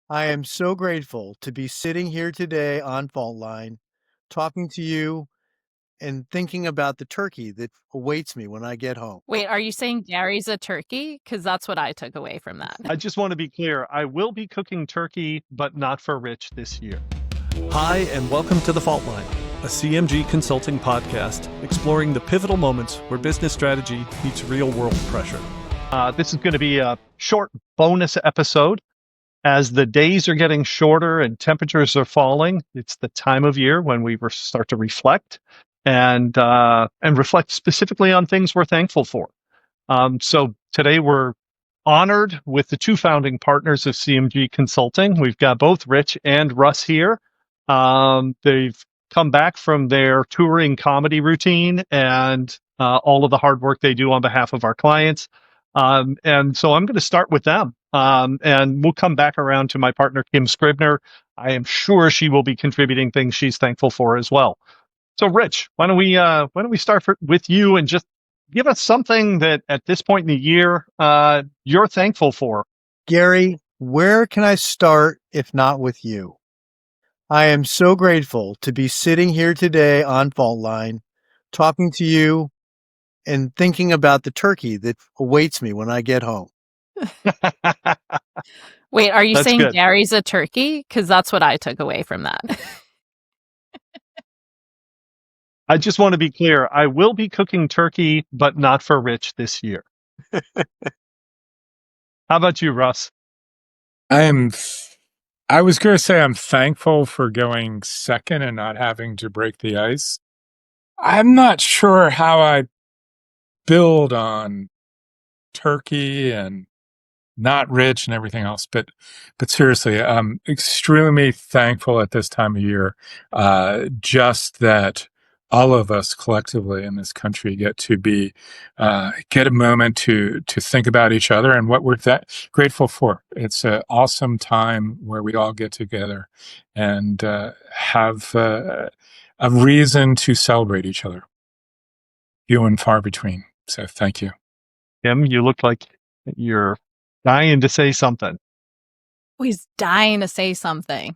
I am so grateful to be sitting here today on Fault Line, talking to you and thinking about the turkey that awaits me when I get home. Wait, are you saying Gary's a turkey? Because that's what I took away from that. I just want to be clear. I will be cooking turkey, but not for Rich this year. Hi, and welcome to The Fault Line, a CMG consulting podcast exploring the pivotal moments where business strategy meets real-world pressure. This is going to be a short bonus episode. As the days are getting shorter and temperatures are falling, it's the time of year when we start to reflect and reflect specifically on things we're thankful for. So today we're honored with the two founding partners of CMG Consulting. We've got both Rich and Russ here. They've come back from their touring comedy routine and all of the hard work they do on behalf of our clients. And so I'm going to start with them. And we'll come back around to my partner, Kim Scribner. I am sure she will be contributing things she's thankful for as well. So Rich, why don't we start with you and just give us something that at this point in the year, you're thankful for. Gary, where can I start if not with you? I am so grateful to be sitting here today on Fault Line, talking to you and thinking about the turkey that awaits me when I get home. Wait, are you That's saying good. Gary's a turkey? Because that's what I took away from that. I just want to be clear. I will be cooking turkey, but not for Rich this year. How about you, Russ? I was going to say I'm thankful for going second and not having to break the ice. I'm not sure how I build on turkey and not rich and everything else, but seriously, I'm extremely thankful at this time of year, just that all of us collectively in this country get to get a moment to think about each other and what we're grateful for. It's an awesome time where we all get together and have a reason to celebrate each other. Few and far between. So thank you. Kim, you look like you're dying to say something. He's dying to say something.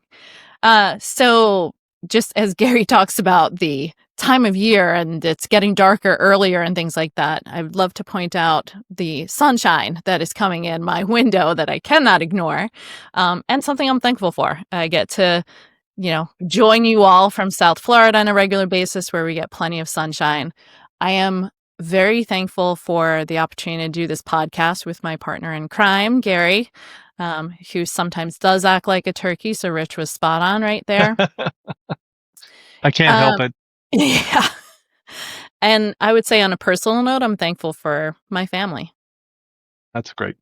So just as Gary talks about the time of year and it's getting darker earlier and things like that, I would love to point out the sunshine that is coming in my window that I cannot ignore, and something I'm thankful for. I get to, join you all from South Florida on a regular basis where we get plenty of sunshine. I am very thankful for the opportunity to do this podcast with my partner in crime, Gary, who sometimes does act like a turkey. So Rich was spot on right there. I can't help it. Yeah. And I would say on a personal note, I'm thankful for my family. That's great.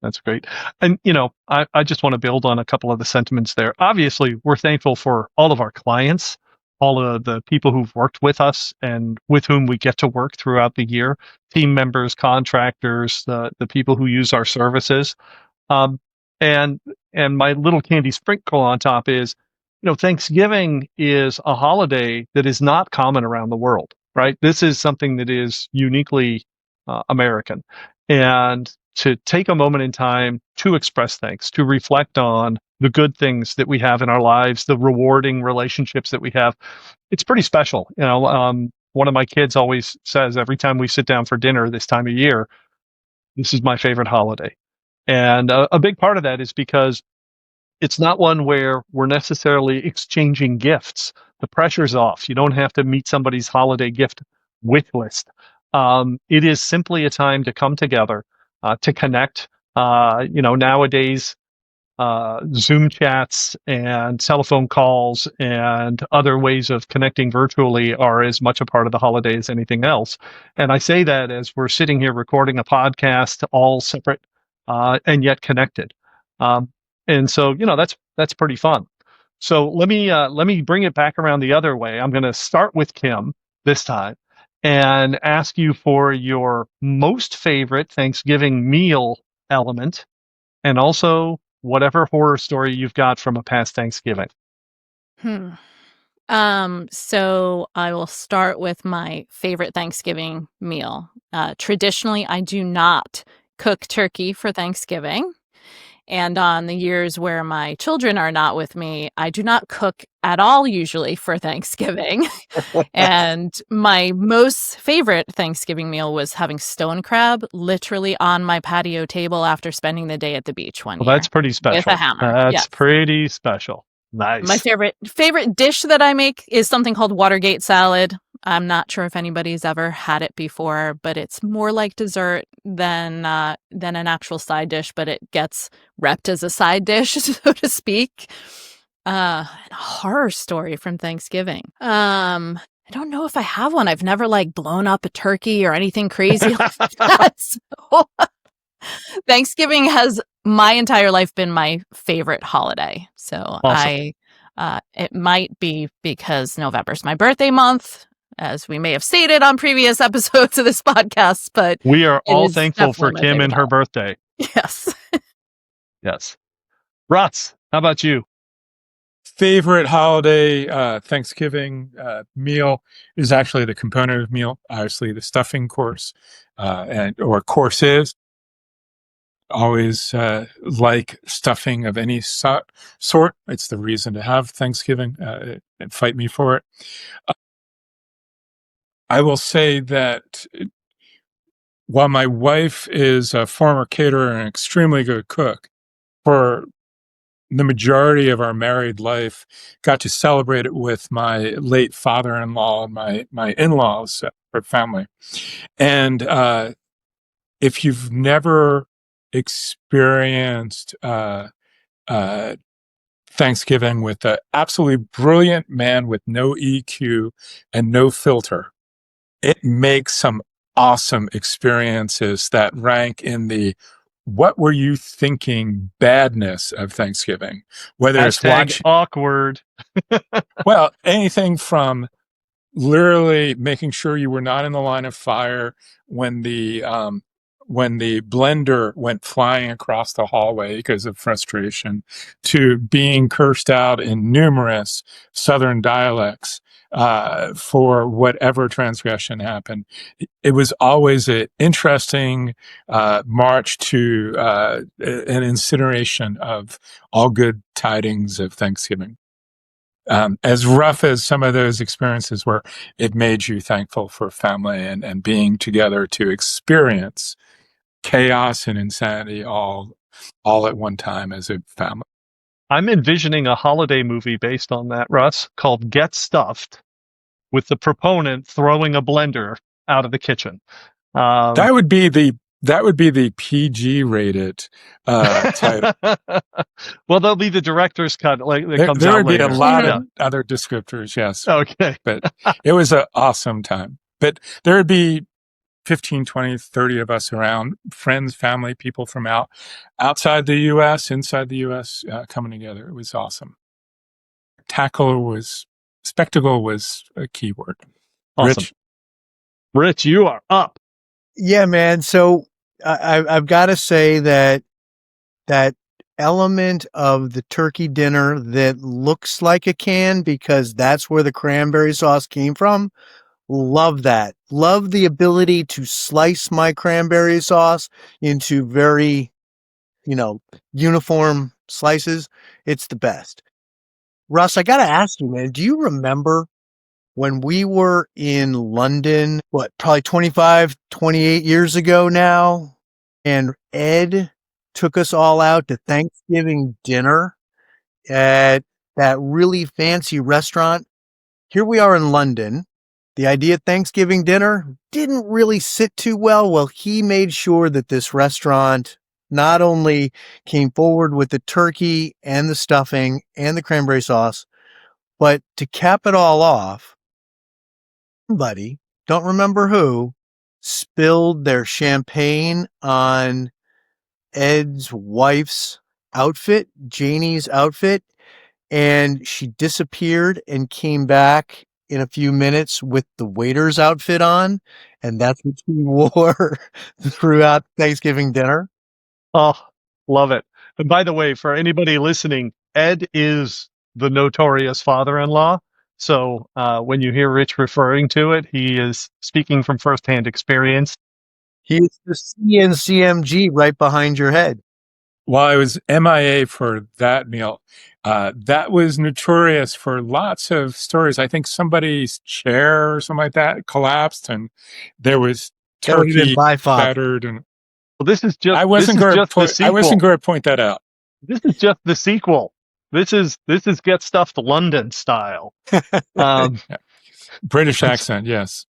That's great. And, I just want to build on a couple of the sentiments there. Obviously, we're thankful for all of our clients, all of the people who've worked with us and with whom we get to work throughout the year, team members, contractors, the people who use our services. And my little candy sprinkle on top is, Thanksgiving is a holiday that is not common around the world, right? This is something that is uniquely American. And to take a moment in time to express thanks, to reflect on the good things that we have in our lives, the rewarding relationships that we have, it's pretty special. One of my kids always says every time we sit down for dinner this time of year, this is my favorite holiday. And a big part of that is because it's not one where we're necessarily exchanging gifts. The pressure's off. You don't have to meet somebody's holiday gift wish list. It is simply a time to come together, to connect. Nowadays, Zoom chats and telephone calls and other ways of connecting virtually are as much a part of the holiday as anything else. And I say that as we're sitting here recording a podcast, all separate and yet connected. And so, that's pretty fun. So let me bring it back around the other way. I'm going to start with Kim this time and ask you for your most favorite Thanksgiving meal element, and also whatever horror story you've got from a past Thanksgiving. So I will start with my favorite Thanksgiving meal. Traditionally, I do not cook turkey for Thanksgiving. And on the years where my children are not with me, I do not cook at all usually for Thanksgiving. And my most favorite Thanksgiving meal was having stone crab literally on my patio table after spending the day at the beach one Well, year that's pretty with special. a hammer. That's Yes. pretty special. My Nice. favorite dish that I make is something called Watergate salad. I'm not sure if anybody's ever had it before, but it's more like dessert than an actual side dish, but it gets repped as a side dish, so to speak. A horror story from Thanksgiving. I don't know if I have one. I've never like blown up a turkey or anything crazy like that. So Thanksgiving has my entire life been my favorite holiday. So Awesome. it might be because November's my birthday month, as we may have stated on previous episodes of this podcast, but We are it all is thankful for definitely my Kim favorite and her holiday. birthday. Yes. Yes. Russ, how about you? Favorite holiday Thanksgiving meal is actually the component meal, obviously the stuffing course or courses. Always like stuffing of any sort. It's the reason to have Thanksgiving and fight me for it. I will say that while my wife is a former caterer and an extremely good cook, for the majority of our married life, got to celebrate it with my late father-in-law and my in-laws, or family. And if you've never experienced Thanksgiving with an absolutely brilliant man with no EQ and no filter, it makes some awesome experiences that rank in the what were you thinking badness of Thanksgiving, whether it's Hashtag awkward. well, anything from literally making sure you were not in the line of fire when the blender went flying across the hallway because of frustration, to being cursed out in numerous Southern dialects for whatever transgression happened. It was always an interesting march to an incineration of all good tidings of Thanksgiving. As rough as some of those experiences were, it made you thankful for family and being together to experience chaos and insanity all at one time as a family. I'm envisioning a holiday movie based on that, Russ, called Get Stuffed, with the proponent throwing a blender out of the kitchen. That would be the PG rated title. Well, there'll be the director's cut that comes There out would be later. a lot Yeah. of other descriptors, yes. Okay. But it was an awesome time. But there would be 15, 20, 30 of us around, friends, family, people from outside the U.S., inside the U.S., coming together. It was awesome. Spectacle was a key word. Awesome. Rich, you are up. Yeah, man. So I've got to say that element of the turkey dinner that looks like a can, because that's where the cranberry sauce came from. Love that. Love the ability to slice my cranberry sauce into very, uniform slices. It's the best. Russ, I got to ask you, man, do you remember when we were in London, probably 25, 28 years ago now, and Ed took us all out to Thanksgiving dinner at that really fancy restaurant? Here we are in London. The idea of Thanksgiving dinner didn't really sit too well. Well, he made sure that this restaurant not only came forward with the turkey and the stuffing and the cranberry sauce, but to cap it all off, somebody, don't remember who, spilled their champagne on Ed's wife's outfit, Janie's outfit, and she disappeared and came back in a few minutes with the waiter's outfit on, and that's what she wore throughout Thanksgiving dinner. Oh, love it. And by the way, for anybody listening, Ed is the notorious father-in-law. So when you hear Rich referring to it, he is speaking from firsthand experience. He's the CNCMG right behind your head. while I was MIA for that meal, that was notorious for lots of stories. I think somebody's chair or something like that collapsed, and there was That would have been turkey by Fob. battered, and Well, this is I just wasn't going the I wasn't sequel. going to point that out. This is just the sequel. This is Get Stuffed London style. Um, Yeah. British accent, yes.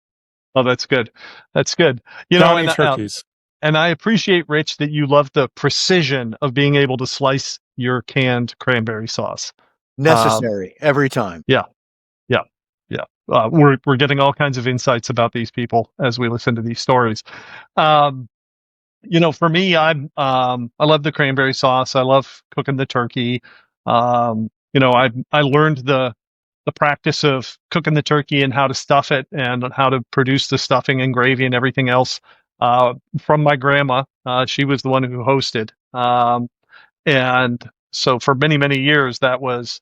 oh, that's good. That's good. Johnny turkeys. And I appreciate, Rich, that you love the precision of being able to slice your canned cranberry sauce. Necessary every time. Yeah. We're getting all kinds of insights about these people as we listen to these stories. For me, I love the cranberry sauce. I love cooking the turkey. I learned the practice of cooking the turkey and how to stuff it and how to produce the stuffing and gravy and everything else from my grandma. She was the one who hosted. And so for many, many years, that was,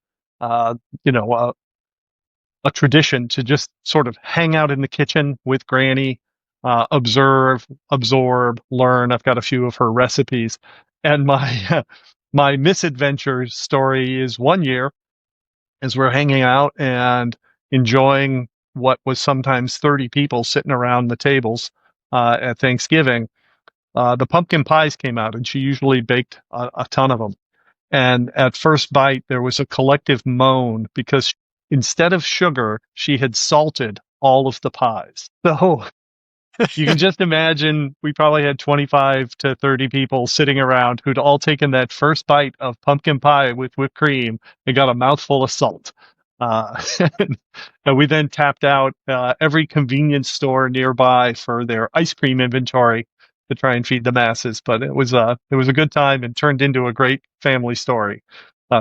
a tradition to just sort of hang out in the kitchen with Granny, observe, absorb, learn. I've got a few of her recipes. And my, my misadventure story is one year as we're hanging out and enjoying what was sometimes 30 people sitting around the tables at Thanksgiving. The pumpkin pies came out, and she usually baked a ton of them. And at first bite, there was a collective moan because instead of sugar, she had salted all of the pies. So you can just imagine we probably had 25 to 30 people sitting around who'd all taken that first bite of pumpkin pie with whipped cream and got a mouthful of salt. And we then tapped out every convenience store nearby for their ice cream inventory to try and feed the masses. But it was a good time and turned into a great family story.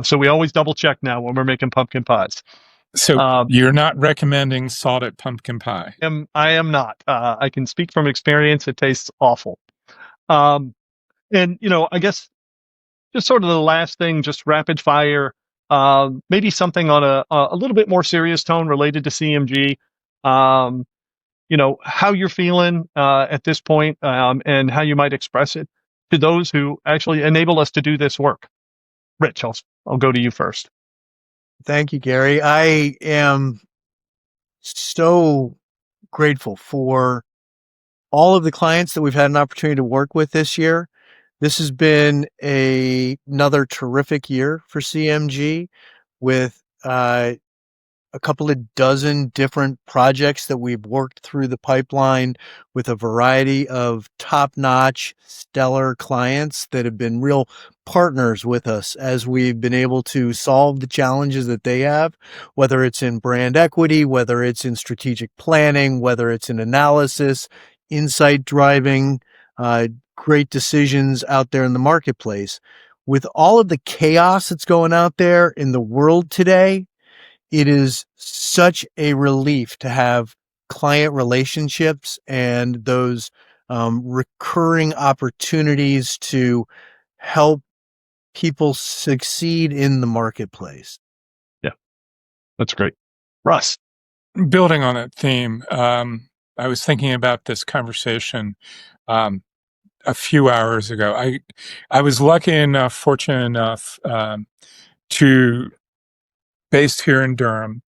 So we always double check now when we're making pumpkin pies. So you're not recommending salted pumpkin pie? I am not. I can speak from experience. It tastes awful. And I guess just sort of the last thing, just rapid fire. Maybe something on a little bit more serious tone related to CMG. How you're feeling at this point, and how you might express it to those who actually enable us to do this work. Rich, I'll go to you first. Thank you, Gary. I am so grateful for all of the clients that we've had an opportunity to work with this year. This has been another terrific year for CMG with a couple of dozen different projects that we've worked through the pipeline with a variety of top-notch, stellar clients that have been real partners with us as we've been able to solve the challenges that they have, whether it's in brand equity, whether it's in strategic planning, whether it's in analysis, insight driving, great decisions out there in the marketplace. With all of the chaos that's going out there in the world today, it is such a relief to have client relationships and those recurring opportunities to help people succeed in the marketplace. Yeah, that's great. Russ. Building on that theme, I was thinking about this conversation a few hours ago. I was lucky enough, fortunate enough to based here in Durham.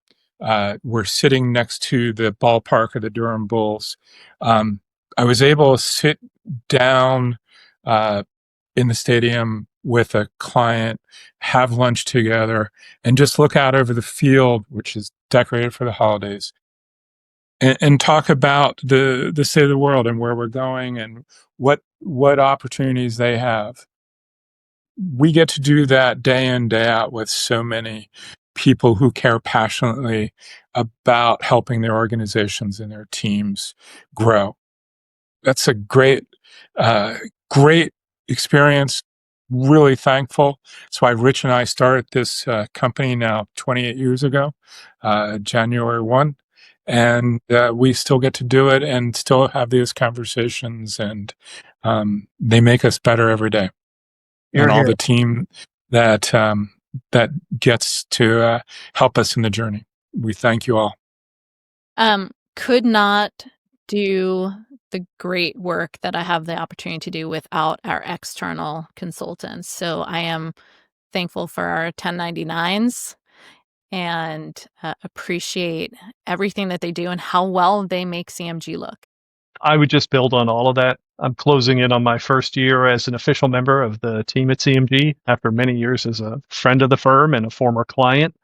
We're sitting next to the ballpark of the Durham Bulls. I was able to sit down in the stadium with a client, have lunch together, and just look out over the field, which is decorated for the holidays, and talk about the state of the world and where we're going and what opportunities they have. We get to do that day in, day out with so many people who care passionately about helping their organizations and their teams grow. That's a great experience. Really thankful. That's why Rich and I started this company now 28 years ago, January 1. And we still get to do it and still have these conversations, and they make us better every day. And all the team that gets to help us in the journey. We thank you all. Could not do the great work that I have the opportunity to do without our external consultants. So I am thankful for our 1099s and appreciate everything that they do and how well they make CMG look. I would just build on all of that. I'm closing in on my first year as an official member of the team at CMG after many years as a friend of the firm and a former client.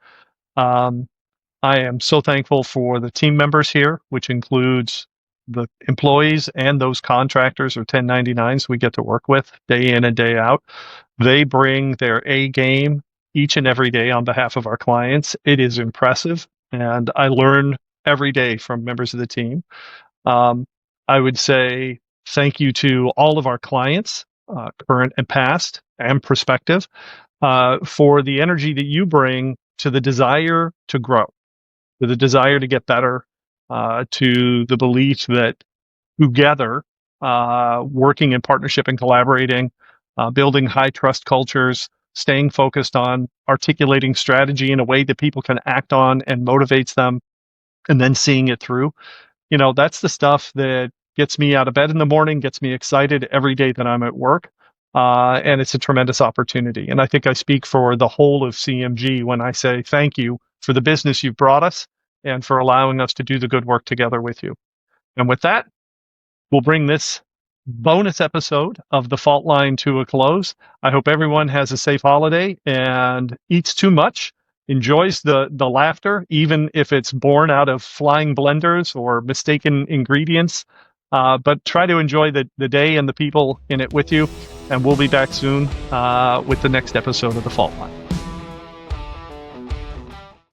I am so thankful for the team members here, which includes the employees and those contractors or 1099s we get to work with day in and day out. They bring their A game each and every day on behalf of our clients. It is impressive, and I learn every day from members of the team. I would say thank you to all of our clients, current and past and prospective, for the energy that you bring to the desire to grow, to the desire to get better, to the belief that together, working in partnership and collaborating, building high trust cultures, staying focused on articulating strategy in a way that people can act on and motivates them, and then seeing it through. That's the stuff that gets me out of bed in the morning, gets me excited every day that I'm at work. And it's a tremendous opportunity. And I think I speak for the whole of CMG when I say thank you for the business you've brought us and for allowing us to do the good work together with you. And with that, we'll bring this bonus episode of The Fault Line to a close. I hope everyone has a safe holiday and eats too much, enjoys the laughter, even if it's born out of flying blenders or mistaken ingredients. But try to enjoy the day and the people in it with you. And we'll be back soon with the next episode of The Fault Line.